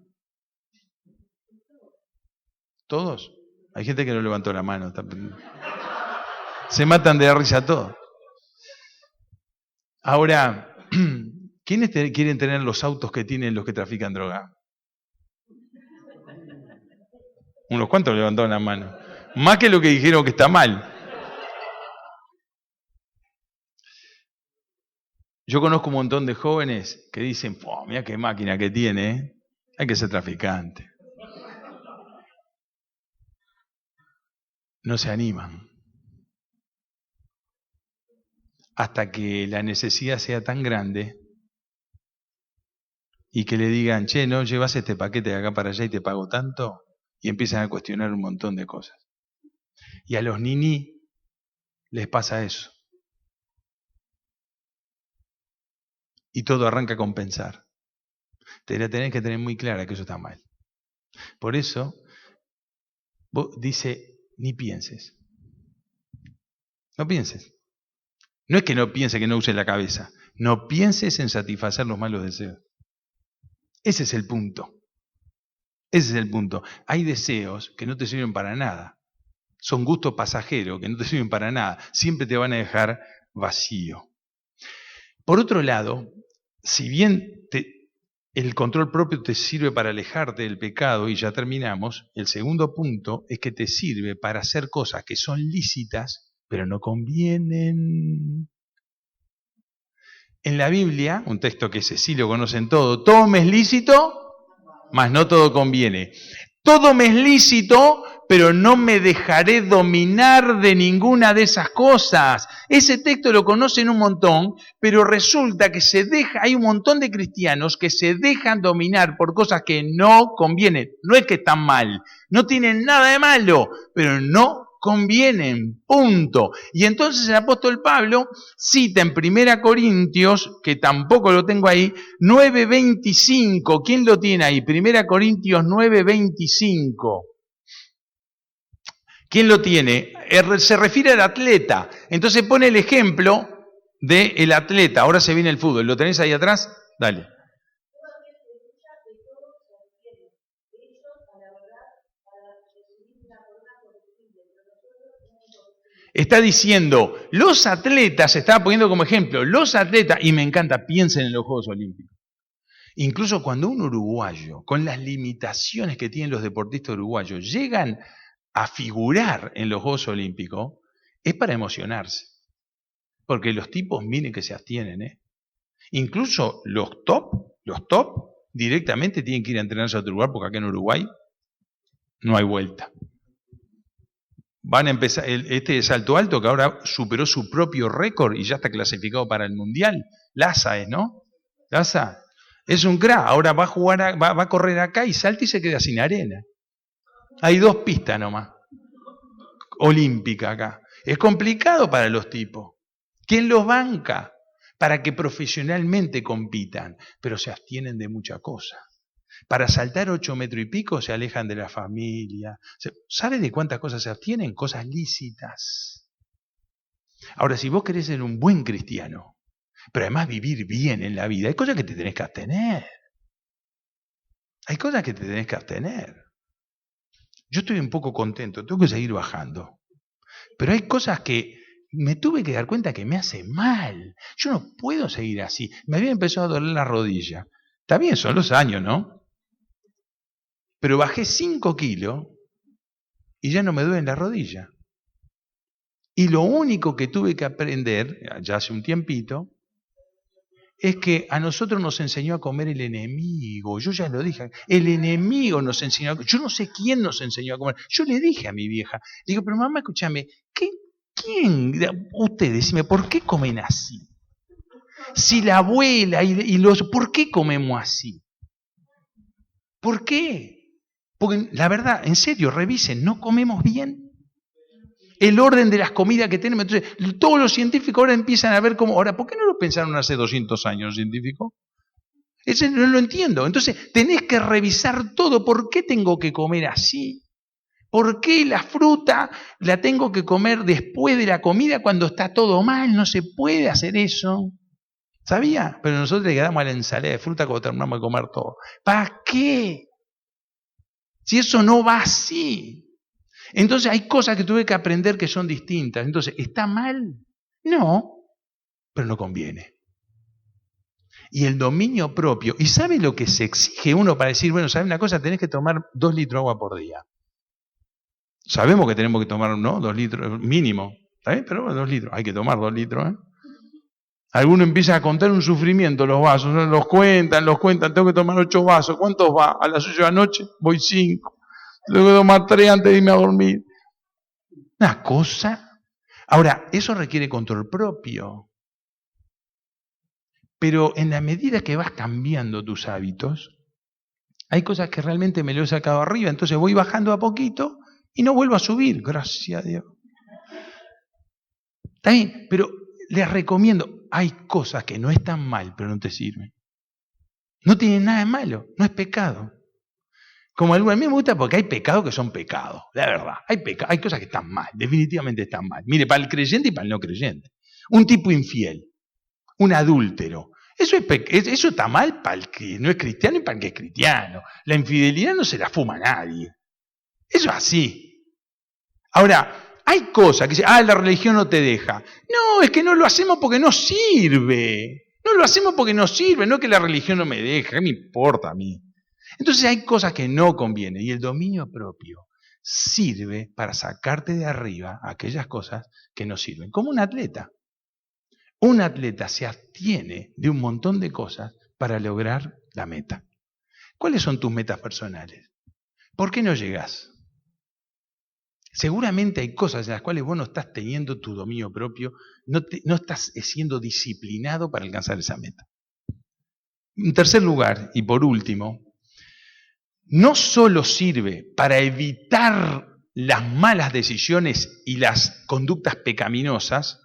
¿Todos? Hay gente que no levantó la mano. Se matan de risa todos. Ahora, ¿quiénes quieren tener los autos que tienen los que trafican droga? Unos cuantos levantaron la mano. Más que lo que dijeron que está mal. Yo conozco un montón de jóvenes que dicen, mira qué máquina que tiene, ¿eh? Hay que ser traficante. No se animan. Hasta que la necesidad sea tan grande y que le digan, che, ¿no llevas este paquete de acá para allá y te pago tanto? Y empiezan a cuestionar un montón de cosas. Y a los niní les pasa eso. Y todo arranca con pensar. Tenés que tener muy clara que eso está mal. Por eso, dice, ni pienses. No pienses. No es que no piense que no use la cabeza. No pienses en satisfacer los malos deseos. Ese es el punto. Ese es el punto. Hay deseos que no te sirven para nada. Son gustos pasajeros que no te sirven para nada. Siempre te van a dejar vacío. Por otro lado, si bien el control propio te sirve para alejarte del pecado, y ya terminamos, el segundo punto es que te sirve para hacer cosas que son lícitas, pero no convienen. En la Biblia, un texto que ese sí lo conocen todo me es lícito, mas no todo conviene. Todo me es lícito, pero no me dejaré dominar de ninguna de esas cosas. Ese texto lo conocen un montón, pero resulta que hay un montón de cristianos que se dejan dominar por cosas que no convienen. No es que están mal, no tienen nada de malo, pero no convienen, punto. Y entonces el apóstol Pablo cita en 1 Corintios, que tampoco lo tengo ahí, 9:25. ¿Quién lo tiene ahí? 1 Corintios 9:25. ¿Quién lo tiene? Se refiere al atleta. Entonces pone el ejemplo del atleta. Ahora se viene el fútbol. ¿Lo tenés ahí atrás? Dale. Está diciendo, los atletas, se estaba poniendo como ejemplo, los atletas, y me encanta, piensen en los Juegos Olímpicos. Incluso cuando un uruguayo, con las limitaciones que tienen los deportistas uruguayos, llegan a figurar en los Juegos Olímpicos, es para emocionarse. Porque los tipos, miren que se abstienen, ¿eh? Incluso los top, directamente tienen que ir a entrenarse a otro lugar, porque acá en Uruguay no hay vuelta. Van a empezar, este de salto alto, que ahora superó su propio récord y ya está clasificado para el Mundial. Laza es, ¿no? Laza es un crack, ahora va a jugar, va a correr acá y salta y se queda sin arena. Hay 2 pistas nomás, olímpica acá. Es complicado para los tipos. ¿Quién los banca? Para que profesionalmente compitan, pero se abstienen de mucha cosa. Para saltar 8 metros y pico se alejan de la familia. ¿Sabe de cuántas cosas se abstienen? Cosas lícitas. Ahora, si vos querés ser un buen cristiano, pero además vivir bien en la vida, hay cosas que te tenés que abstener. Hay cosas que te tenés que abstener. Yo estoy un poco contento, tengo que seguir bajando. Pero hay cosas que me tuve que dar cuenta que me hacen mal. Yo no puedo seguir así. Me había empezado a doler la rodilla. Está bien, son los años, ¿no? Pero bajé 5 kilos y ya no me duele la rodilla. Y lo único que tuve que aprender, ya hace un tiempito, es que a nosotros nos enseñó a comer el enemigo. Yo ya lo dije, el enemigo nos enseñó a comer. Yo no sé quién nos enseñó a comer. Yo le dije a mi vieja, digo, pero mamá, escúchame, ¿quién? Usted, decime, ¿por qué comen así? Si la abuela y los... ¿Por qué comemos así? ¿Por qué? Porque la verdad, en serio, revisen, no comemos bien. El orden de las comidas que tenemos. Entonces, todos los científicos ahora empiezan a ver cómo... Ahora, ¿por qué no lo pensaron hace 200 años los científicos? No lo entiendo. Entonces, tenés que revisar todo. ¿Por qué tengo que comer así? ¿Por qué la fruta la tengo que comer después de la comida cuando está todo mal? No se puede hacer eso. ¿Sabía? Pero nosotros le quedamos a la ensalada de fruta cuando terminamos de comer todo. ¿Para qué? Si eso no va así. Entonces hay cosas que tuve que aprender que son distintas. Entonces, ¿está mal? No, pero no conviene. Y el dominio propio. ¿Y sabe lo que se exige uno para decir, bueno, ¿sabe una cosa? Tenés que tomar 2 litros de agua por día. Sabemos que tenemos que tomar, ¿no? 2 litros mínimo. ¿Está bien? Pero 2 litros. Hay que tomar 2 litros, ¿eh? Alguno empieza a contar un sufrimiento, los vasos, ¿no? Los cuentan, tengo que tomar 8 vasos. ¿Cuántos va? A las 8 de la noche voy 5. Tengo que tomar 3 antes de irme a dormir. Una cosa. Ahora, eso requiere control propio. Pero en la medida que vas cambiando tus hábitos, hay cosas que realmente me lo he sacado arriba, entonces voy bajando a poquito y no vuelvo a subir, gracias a Dios. Está bien, pero les recomiendo, hay cosas que no están mal, pero no te sirven. No tienen nada de malo, no es pecado. Como a mí me gusta porque hay pecados que son pecados, la verdad. Hay cosas que están mal, definitivamente están mal. Mire, para el creyente y para el no creyente. Un tipo infiel, un adúltero. Eso está mal para el que no es cristiano y para el que es cristiano. La infidelidad no se la fuma a nadie. Eso es así. Ahora, hay cosas que dicen, la religión no te deja. No, es que no lo hacemos porque no sirve. No lo hacemos porque no sirve, no que la religión no me deja, ¿qué me importa a mí? Entonces hay cosas que no convienen y el dominio propio sirve para sacarte de arriba aquellas cosas que no sirven. Como un atleta. Un atleta se abstiene de un montón de cosas para lograr la meta. ¿Cuáles son tus metas personales? ¿Por qué no llegas? Seguramente hay cosas en las cuales vos no estás teniendo tu dominio propio, no estás siendo disciplinado para alcanzar esa meta. En tercer lugar, y por último, no solo sirve para evitar las malas decisiones y las conductas pecaminosas,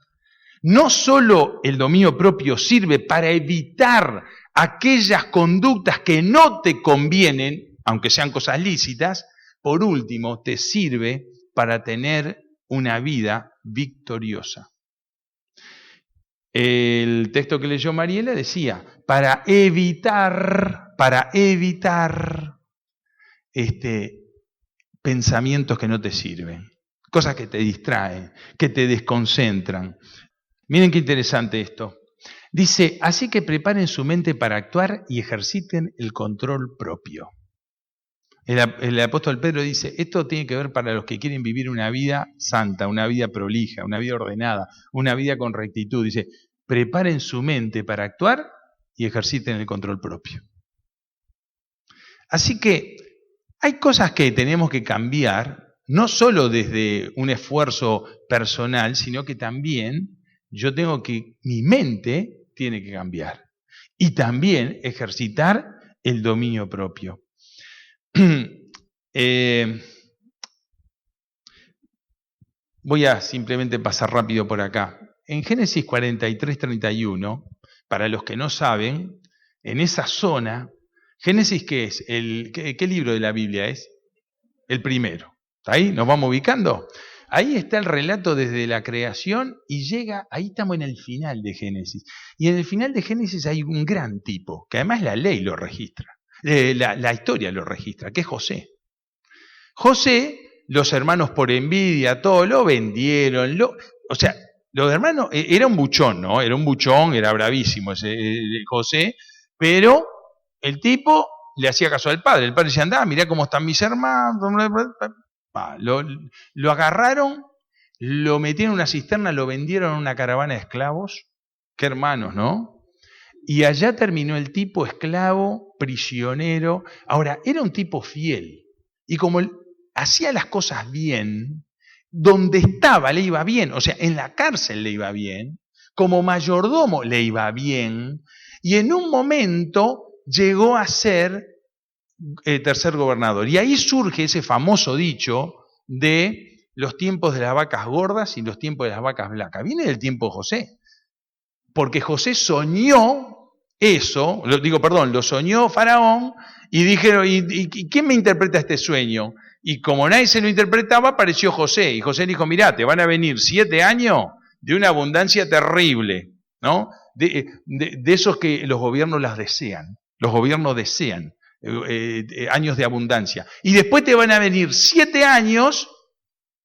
no solo el dominio propio sirve para evitar aquellas conductas que no te convienen, aunque sean cosas lícitas, por último, te sirve para tener una vida victoriosa. El texto que leyó Mariela decía, para evitar pensamientos que no te sirven, cosas que te distraen, que te desconcentran. Miren qué interesante esto. Dice, así que preparen su mente para actuar y ejerciten el control propio. El apóstol Pedro dice, esto tiene que ver para los que quieren vivir una vida santa, una vida prolija, una vida ordenada, una vida con rectitud. Dice, preparen su mente para actuar y ejerciten el control propio. Así que hay cosas que tenemos que cambiar, no solo desde un esfuerzo personal, sino que también mi mente tiene que cambiar. Y también ejercitar el dominio propio. Voy a simplemente pasar rápido por acá. En Génesis 43:31, para los que no saben, en esa zona, Génesis, ¿qué es? ¿Qué libro de la Biblia es? El primero. ¿Está ahí? ¿Nos vamos ubicando? Ahí está el relato desde la creación y llega, ahí estamos en el final de Génesis. Y en el final de Génesis hay un gran tipo, que además la ley lo registra, la historia lo registra, que es José. José, los hermanos por envidia, todo lo vendieron, los hermanos, era un buchón, ¿no? Era bravísimo ese José, pero el tipo le hacía caso al padre. El padre decía, andá, mirá cómo están mis hermanos. Lo agarraron, lo metieron en una cisterna, lo vendieron a una caravana de esclavos. Qué hermanos, ¿no? Y allá terminó el tipo esclavo, prisionero. Ahora, era un tipo fiel. Y como hacía las cosas bien, donde estaba le iba bien. O sea, en la cárcel le iba bien. Como mayordomo le iba bien. Y en un momento llegó a ser tercer gobernador. Y ahí surge ese famoso dicho de los tiempos de las vacas gordas y los tiempos de las vacas flacas. Viene del tiempo de José. Porque José soñó eso, lo soñó Faraón y dijeron, ¿y quién me interpreta este sueño? Y como nadie se lo interpretaba, apareció José. Y José dijo, mirá, te van a venir 7 años de una abundancia terrible, ¿no? De esos que los gobiernos las desean. Los gobiernos desean años de abundancia. Y después te van a venir 7 años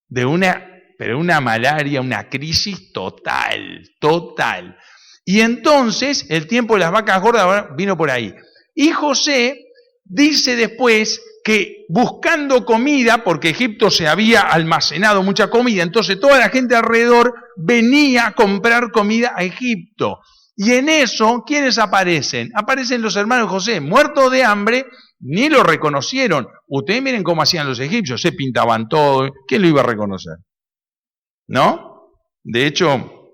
de una malaria, una crisis total. Y entonces el tiempo de las vacas gordas vino por ahí. Y José dice después que buscando comida, porque Egipto se había almacenado mucha comida, entonces toda la gente alrededor venía a comprar comida a Egipto. Y en eso, ¿quiénes aparecen? Aparecen los hermanos de José, muertos de hambre, ni lo reconocieron. Ustedes miren cómo hacían los egipcios, se pintaban todo, ¿quién lo iba a reconocer? ¿No? De hecho,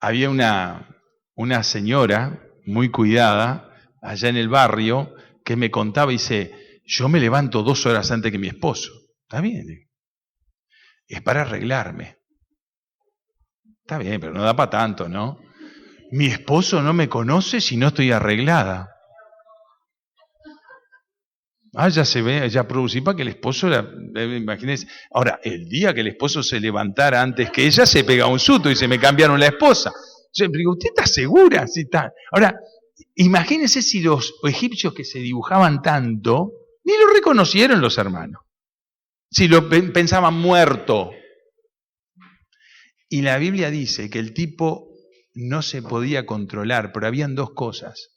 había una señora muy cuidada allá en el barrio que me contaba y dice, yo me levanto 2 horas antes que mi esposo. Está bien, es para arreglarme. Está bien, pero no da para tanto, ¿no? Mi esposo no me conoce si no estoy arreglada. Ya se ve, ya producí para que el esposo, imagínense. Ahora, el día que el esposo se levantara antes que ella, se pega un susto y se me cambiaron la esposa. Yo le digo, ¿usted está segura? Sí, está. Ahora, imagínense si los egipcios que se dibujaban tanto, ni lo reconocieron los hermanos. Si lo pensaban muerto. Y la Biblia dice que el tipo no se podía controlar, pero habían 2 cosas.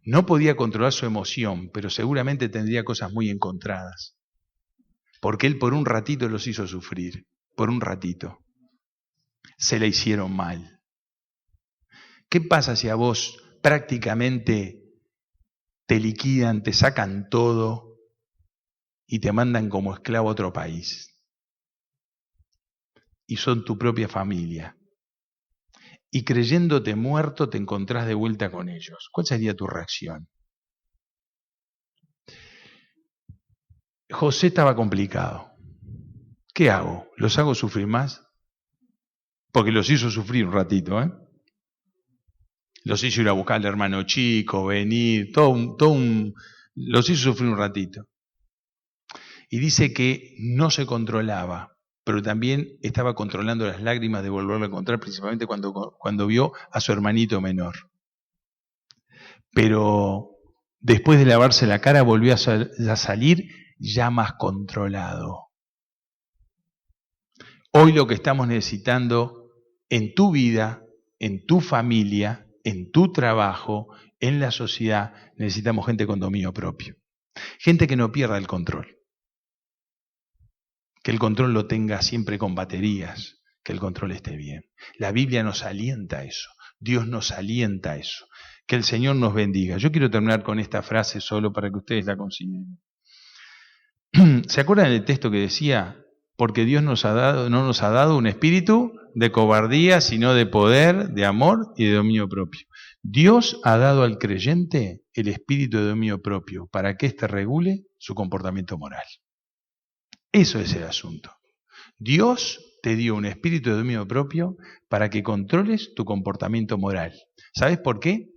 No podía controlar su emoción, pero seguramente tendría cosas muy encontradas. Porque él por un ratito los hizo sufrir, por un ratito. Se le hicieron mal. ¿Qué pasa si a vos prácticamente te liquidan, te sacan todo y te mandan como esclavo a otro país? Y son tu propia familia. Y creyéndote muerto te encontrás de vuelta con ellos. ¿Cuál sería tu reacción? José estaba complicado. ¿Qué hago? ¿Los hago sufrir más? Porque los hizo sufrir un ratito, ¿eh? Los hizo ir a buscar al hermano chico, venir, los hizo sufrir un ratito. Y dice que no se controlaba, pero también estaba controlando las lágrimas de volverlo a encontrar, principalmente cuando vio a su hermanito menor. Pero después de lavarse la cara volvió a salir ya más controlado. Hoy lo que estamos necesitando en tu vida, en tu familia, en tu trabajo, en la sociedad, necesitamos gente con dominio propio. Gente que no pierda el control. Que el control lo tenga siempre con baterías, que el control esté bien. La Biblia nos alienta a eso, Dios nos alienta a eso. Que el Señor nos bendiga. Yo quiero terminar con esta frase solo para que ustedes la consideren. ¿Se acuerdan del texto que decía? Porque Dios no nos ha dado un espíritu de cobardía, sino de poder, de amor y de dominio propio. Dios ha dado al creyente el espíritu de dominio propio para que éste regule su comportamiento moral. Eso es el asunto. Dios te dio un espíritu de dominio propio para que controles tu comportamiento moral. ¿Sabes por qué?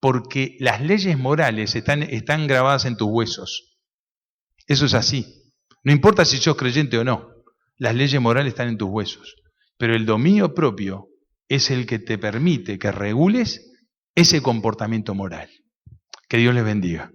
Porque las leyes morales están grabadas en tus huesos. Eso es así. No importa si sos creyente o no, las leyes morales están en tus huesos. Pero el dominio propio es el que te permite que regules ese comportamiento moral. Que Dios les bendiga.